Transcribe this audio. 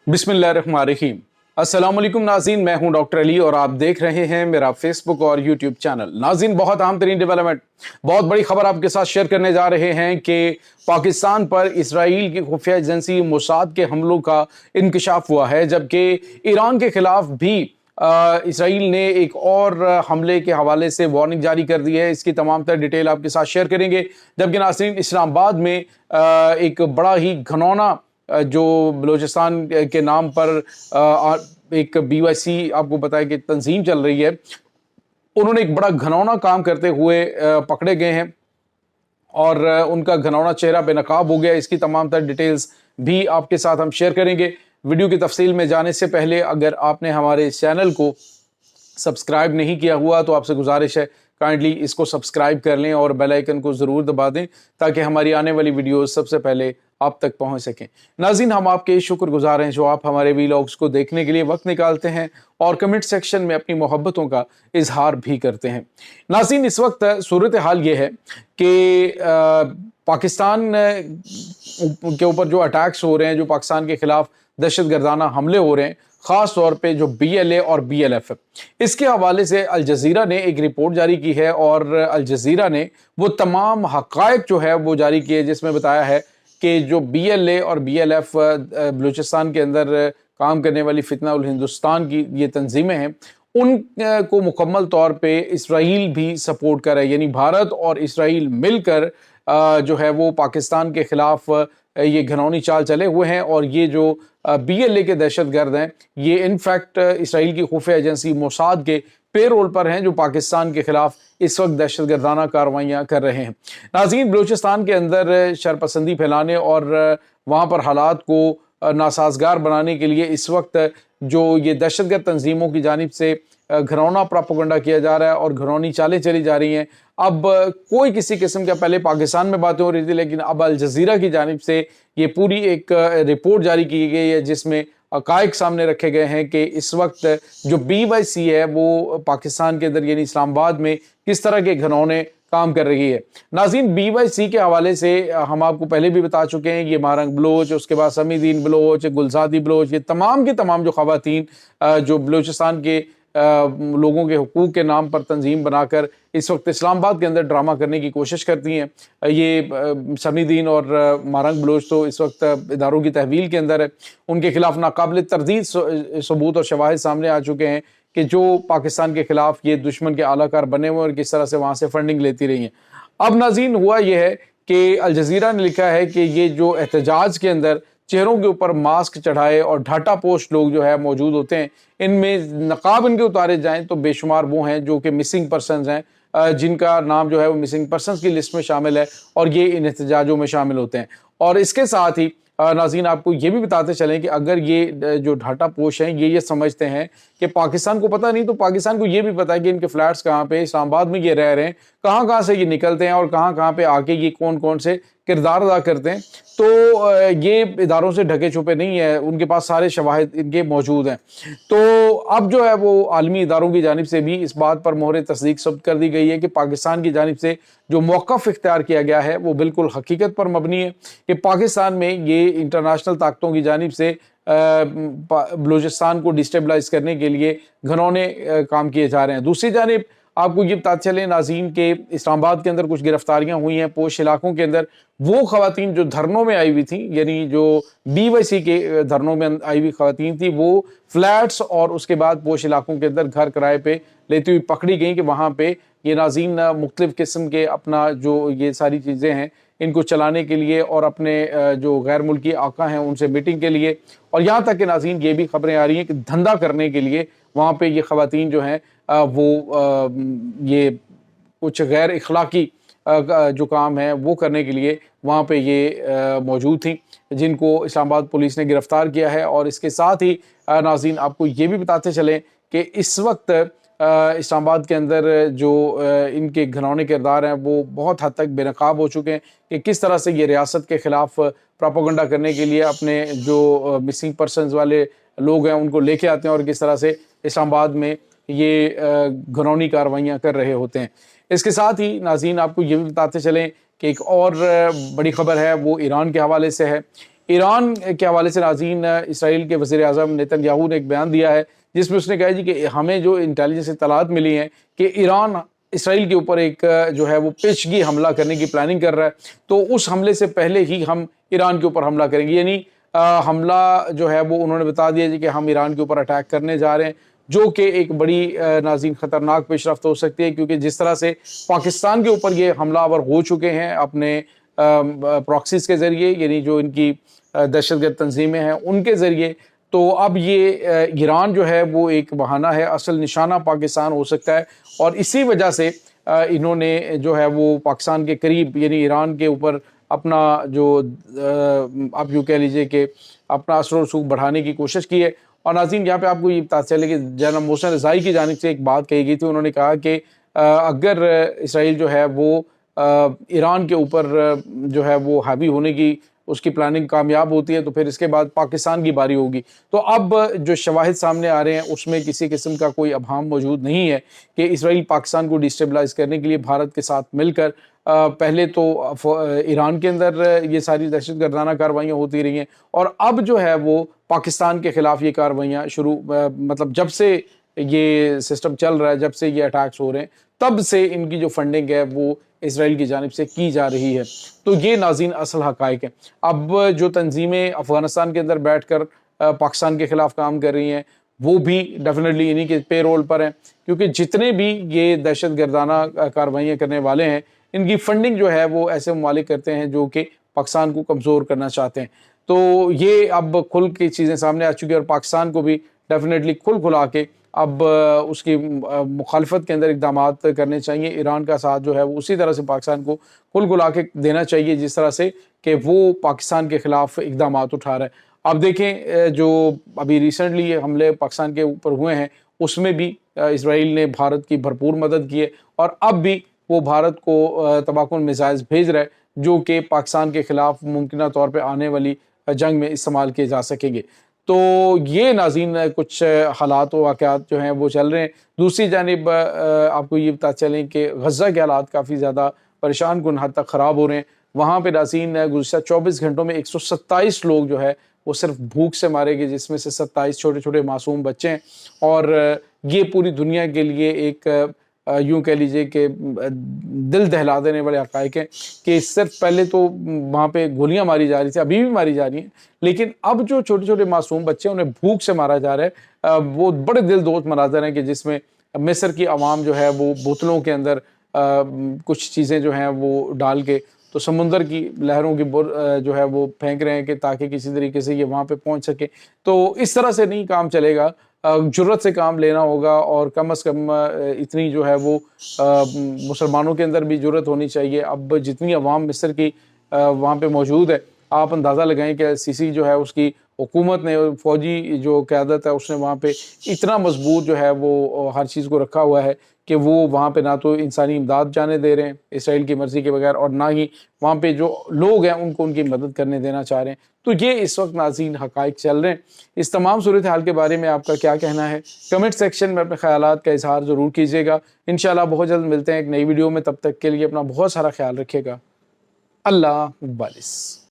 बिस्मिल्लाहिर्रहमानिर्रहीम। अस्सलाम वालेकुम नाज़रीन, मैं हूं डॉक्टर अली और आप देख रहे हैं मेरा फेसबुक और यूट्यूब चैनल। नाज़रीन, बहुत अहम तरीन डेवलपमेंट, बहुत बड़ी खबर आपके साथ शेयर करने जा रहे हैं कि पाकिस्तान पर इसराइल की खुफिया एजेंसी मोसाद के हमलों का इंकशाफ हुआ है, जबकि ईरान के खिलाफ भी इसराइल ने एक और हमले के हवाले से वार्निंग जारी कर दी है। इसकी तमाम तर डिटेल आपके साथ शेयर करेंगे। जबकि नाज़रीन, इस्लामाबाद में एक बड़ा ही घनौना जो बलूचिस्तान के नाम पर एक BYC आपको पता है कि तंजीम चल रही है, उन्होंने एक बड़ा घनौना काम करते हुए पकड़े गए हैं और उनका घनौना चेहरा बेनकाब हो गया। इसकी तमाम तर डिटेल्स भी आपके साथ हम शेयर करेंगे। वीडियो की तफसील में जाने से पहले अगर आपने हमारे चैनल को सब्सक्राइब नहीं किया हुआ तो आपसे गुजारिश है काइंडली इसको सब्सक्राइब कर लें और बेल आइकन को ज़रूर दबा दें ताकि हमारी आने वाली वीडियोस सबसे पहले आप तक पहुंच सकें। नाज़रीन, हम आपके शुक्रगुजार हैं जो आप हमारे वीलॉग्स को देखने के लिए वक्त निकालते हैं और कमेंट सेक्शन में अपनी मोहब्बतों का इजहार भी करते हैं। नाज़रीन, इस वक्त सूरत हाल ये है कि पाकिस्तान के ऊपर जो अटैक्स हो रहे हैं, जो पाकिस्तान के खिलाफ दहशत गर्दाना हमले हो रहे हैं, ख़ास तौर पे जो BLA और BLF है, इसके हवाले से अल जज़ीरा ने एक रिपोर्ट जारी की है और अल जज़ीरा ने वो तमाम हक़ाइक़ जो है वो जारी किए जिसमें बताया है कि जो BLA और BLF बलूचिस्तान के अंदर काम करने वाली फितना उल हिंदुस्तान की ये तंजीमें हैं, उनको मुकम्मल तौर पे इसराइल भी सपोर्ट कर रहा है। यानी भारत और इसराइल मिलकर जो है वो पाकिस्तान के ख़िलाफ़ ये घनौनी चाल चले हुए हैं और ये जो BLA के दहशत गर्द हैं, ये इनफैक्ट इसराइल की खुफिया एजेंसी मोसाद के पेरोल पर हैं जो पाकिस्तान के खिलाफ इस वक्त दहशत गर्दाना कार्रवाइयाँ कर रहे हैं। नाज़रीन, बलूचिस्तान के अंदर शरपसंदी फैलाने और वहाँ पर हालात को नासाजगार बनाने के लिए इस वक्त जो ये दहशतगर्द तंजीमों की जानिब से घरौना प्रोपेगेंडा किया जा रहा है और घरौनी चालें चली जा रही हैं। अब कोई किसी किस्म का, पहले पाकिस्तान में बातें हो रही थी, लेकिन अब अल जज़ीरा की जानिब से ये पूरी एक रिपोर्ट जारी की गई है जिसमें हक़ाइक़ सामने रखे गए हैं कि इस वक्त जो BYC है वो पाकिस्तान के अंदर यानी इस्लामाबाद में किस तरह के घनौने काम कर रही है। नाज़रीन, BYC के हवाले से हम आपको पहले भी बता चुके हैं, ये मारंग बलोच, उसके बाद समीदीन बलोच, गुलजादी बलोच, ये तमाम की तमाम जो ख़वातीन जो बलूचिस्तान के लोगों के हुकूक के नाम पर तंजीम बनाकर इस वक्त इस्लामाबाद के अंदर ड्रामा करने की कोशिश करती हैं। ये समीदीन और मारंग बलोच तो इस वक्त इदारों की तहवील के अंदर है। उनके खिलाफ नाकाबिल तरदीद सबूत और शवाहिद सामने आ चुके हैं कि जो पाकिस्तान के खिलाफ ये दुश्मन के आलाकार बने हुए और किस तरह से वहाँ से फंडिंग लेती रही हैं। अब नाज़रीन, हुआ ये है कि अल जज़ीरा ने लिखा है कि ये जो एहतजाज के अंदर चेहरों के ऊपर मास्क चढ़ाए और ढाटा पोस्ट लोग जो है मौजूद होते हैं, इनमें नकाब इनके उतारे जाएं तो बेशुमार वो हैं जो कि मिसिंग पर्सनस हैं, जिनका नाम जो है वो मिसिंग पर्सनस की लिस्ट में शामिल है और ये इन एहतजाजों में शामिल होते हैं। और इसके साथ ही नाज़रीन, आपको ये भी बताते चलें कि अगर ये जो ढाटा पोश हैं ये समझते हैं कि पाकिस्तान को पता नहीं, तो पाकिस्तान को ये भी पता है कि इनके फ्लैट्स कहाँ पे, इस्लामाबाद में ये रह रहे हैं, कहाँ कहाँ से ये निकलते हैं और कहाँ कहाँ पे आके ये कौन कौन से किरदार अदा करते हैं। तो ये इदारों से ढके छुपे नहीं है, उनके पास सारे शवाहिद इनके मौजूद हैं। तो अब जो है वो आलमी इदारों की जानिब से भी इस बात पर मोहर तस्दीक सब्त कर दी गई है कि पाकिस्तान की जानिब से जो मौक़िफ़ इख्तियार किया गया है वो बिल्कुल हकीकत पर मबनी है कि पाकिस्तान में ये इंटरनेशनल ताकतों की जानिब से बलूचिस्तान को डिस्टेबलाइज करने के लिए घनौने काम किए जा रहे हैं। दूसरी जानिब आपको ये बताते चलें नाज़रीन के इस्लामाबाद के अंदर कुछ गिरफ्तारियां हुई हैं पोश इलाकों के अंदर। वो ख़वातीन जो धरनों में आई हुई थी, यानी जो BYC के धरनों में आई हुई ख़वातीन थी, वो फ्लैट्स और उसके बाद पोश इलाकों के अंदर घर किराए पे लेती हुई पकड़ी गई कि वहाँ पे ये नाज़रीन मुख्तलिफ़ किस्म के अपना जो ये सारी चीज़ें हैं इनको चलाने के लिए और अपने जो गैर मुल्की आका हैं उनसे मीटिंग के लिए, और यहाँ तक कि नाज़रीन ये भी खबरें आ रही हैं कि धंधा करने के लिए वहाँ पे ये ख़वातीन जो हैं वो ये कुछ गैर इखलाकी जो काम है वो करने के लिए वहाँ पे ये मौजूद थी, जिनको इस्लामाबाद पुलिस ने गिरफ़्तार किया है। और इसके साथ ही नाज़रीन आपको ये भी बताते चलें कि इस वक्त इस्लामाबाद के अंदर जो इनके घनौने किरदार हैं वो बहुत हद तक बेनकाब हो चुके हैं कि किस तरह से ये रियासत के ख़िलाफ़ प्रोपेगेंडा करने के लिए अपने जो मिसिंग पर्सनस वाले लोग हैं उनको लेके आते हैं और किस तरह से इस्लामाबाद में ये घनौनी कार्रवाइयाँ कर रहे होते हैं। इसके साथ ही नाज़रीन आपको ये भी बताते चलें कि एक और बड़ी खबर है वो ईरान के हवाले से है। ایران کے حوالے سے ناظرین اسرائیل کے وزیر اعظم نیتن یاہو نے ایک بیان دیا ہے جس میں اس نے کہا جی کہ ہمیں جو انٹیلیجنس اطلاعات ملی ہیں کہ ایران اسرائیل کے اوپر ایک جو ہے وہ پیشگی حملہ کرنے کی پلاننگ کر رہا ہے، تو اس حملے سے پہلے ہی ہم ایران کے اوپر حملہ کریں گے، یعنی حملہ جو ہے وہ انہوں نے بتا دیا جی کہ ہم ایران کے اوپر اٹیک کرنے جا رہے ہیں، جو کہ ایک بڑی ناظرین خطرناک پیش رفت ہو سکتی ہے، کیونکہ جس طرح سے پاکستان کے اوپر یہ حملہ آور ہو چکے ہیں اپنے پراکسیز کے ذریعے، یعنی جو ان کی دہشت گرد تنظیمیں ہیں ان کے ذریعے، تو اب یہ ایران جو ہے وہ ایک بہانہ ہے، اصل نشانہ پاکستان ہو سکتا ہے، اور اسی وجہ سے انہوں نے جو ہے وہ پاکستان کے قریب یعنی ایران کے اوپر اپنا جو آپ یوں کہہ لیجئے کہ اپنا اثر و رسوخ بڑھانے کی کوشش کی ہے۔ اور ناظرین یہاں پہ آپ کو یہ پتہ چلے کہ جنرل محسن رضائی کی جانب سے ایک بات کہی گئی تھی، انہوں نے کہا کہ اگر اسرائیل جو ہے وہ ایران کے اوپر جو ہے وہ حاوی ہونے کی اس کی پلاننگ کامیاب ہوتی ہے تو پھر اس کے بعد پاکستان کی باری ہوگی۔ تو اب جو شواہد سامنے آ رہے ہیں اس میں کسی قسم کا کوئی ابہام موجود نہیں ہے کہ اسرائیل پاکستان کو ڈیسٹیبلائز کرنے کے لیے بھارت کے ساتھ مل کر پہلے تو ایران کے اندر یہ ساری دہشت گردانہ کارروائیاں ہوتی رہی ہیں، اور اب جو ہے وہ پاکستان کے خلاف یہ کارروائیاں شروع مطلب جب سے یہ سسٹم چل رہا ہے، جب سے یہ اٹیکس ہو رہے ہیں، تب سے ان کی جو فنڈنگ ہے وہ اسرائیل کی جانب سے کی جا رہی ہے۔ تو یہ ناظرین اصل حقائق ہیں۔ اب جو تنظیمیں افغانستان کے اندر بیٹھ کر پاکستان کے خلاف کام کر رہی ہیں وہ بھی ڈیفینیٹلی انہی کے پے رول پر ہیں، کیونکہ جتنے بھی یہ دہشت گردانہ کارروائیاں کرنے والے ہیں ان کی فنڈنگ جو ہے وہ ایسے ممالک کرتے ہیں جو کہ پاکستان کو کمزور کرنا چاہتے ہیں۔ تو یہ اب کھل کے چیزیں سامنے آ چکی ہیں، اور پاکستان کو بھی ڈیفینیٹلی کھلا کے اب اس کی مخالفت کے اندر اقدامات کرنے چاہیے۔ ایران کا ساتھ جو ہے وہ اسی طرح سے پاکستان کو کھلا کے دینا چاہیے جس طرح سے کہ وہ پاکستان کے خلاف اقدامات اٹھا رہا ہے۔ اب دیکھیں جو ابھی ریسنٹلی یہ حملے پاکستان کے اوپر ہوئے ہیں اس میں بھی اسرائیل نے بھارت کی بھرپور مدد کی ہے، اور اب بھی وہ بھارت کو تباہ کن میزائلز بھیج رہا ہے جو کہ پاکستان کے خلاف ممکنہ طور پہ آنے والی جنگ میں استعمال کیے جا سکیں گے۔ تو یہ ناظرین کچھ حالات و واقعات جو ہیں وہ چل رہے ہیں۔ دوسری جانب آپ کو یہ بتا چلیں کہ غزہ کے حالات کافی زیادہ پریشان کن حد تک خراب ہو رہے ہیں۔ وہاں پہ ناظرین گزشتہ 24 گھنٹوں میں 127 لوگ جو ہے وہ صرف بھوک سے مارے گئے، جس میں سے 27 چھوٹے چھوٹے معصوم بچے ہیں، اور یہ پوری دنیا کے لیے ایک یوں کہہ لیجئے کہ دل دہلا دینے والے حقائق ہیں کہ صرف پہلے تو وہاں پہ گولیاں ماری جا رہی تھی، ابھی بھی ماری جا رہی ہیں، لیکن اب جو چھوٹے چھوٹے معصوم بچے ہیں انہیں بھوک سے مارا جا رہا ہے۔ وہ بڑے دل دوز مناظر ہیں کہ جس میں مصر کی عوام جو ہے وہ بوتلوں کے اندر کچھ چیزیں جو ہیں وہ ڈال کے تو سمندر کی لہروں کی جو ہے وہ پھینک رہے ہیں کہ تاکہ کسی طریقے سے یہ وہاں پہ پہنچ سکے۔ تو اس طرح سے نہیں کام چلے گا، جرت سے کام لینا ہوگا، اور کم از کم اتنی جو ہے وہ مسلمانوں کے اندر بھی جرت ہونی چاہیے۔ اب جتنی عوام مصر کی وہاں پہ موجود ہے، آپ اندازہ لگائیں کہ سیسی جو ہے اس کی حکومت نے، فوجی جو قیادت ہے اس نے وہاں پہ اتنا مضبوط جو ہے وہ ہر چیز کو رکھا ہوا ہے کہ وہ وہاں پہ نہ تو انسانی امداد جانے دے رہے ہیں اسرائیل کی مرضی کے بغیر، اور نہ ہی وہاں پہ جو لوگ ہیں ان کو ان کی مدد کرنے دینا چاہ رہے ہیں۔ تو یہ اس وقت ناظرین حقائق چل رہے ہیں۔ اس تمام صورتحال کے بارے میں آپ کا کیا کہنا ہے؟ کمنٹ سیکشن میں اپنے خیالات کا اظہار ضرور کیجیے گا۔ انشاءاللہ بہت جلد ملتے ہیں ایک نئی ویڈیو میں، تب تک کے لیے اپنا بہت سارا خیال رکھیے گا۔ اللہ حافظ۔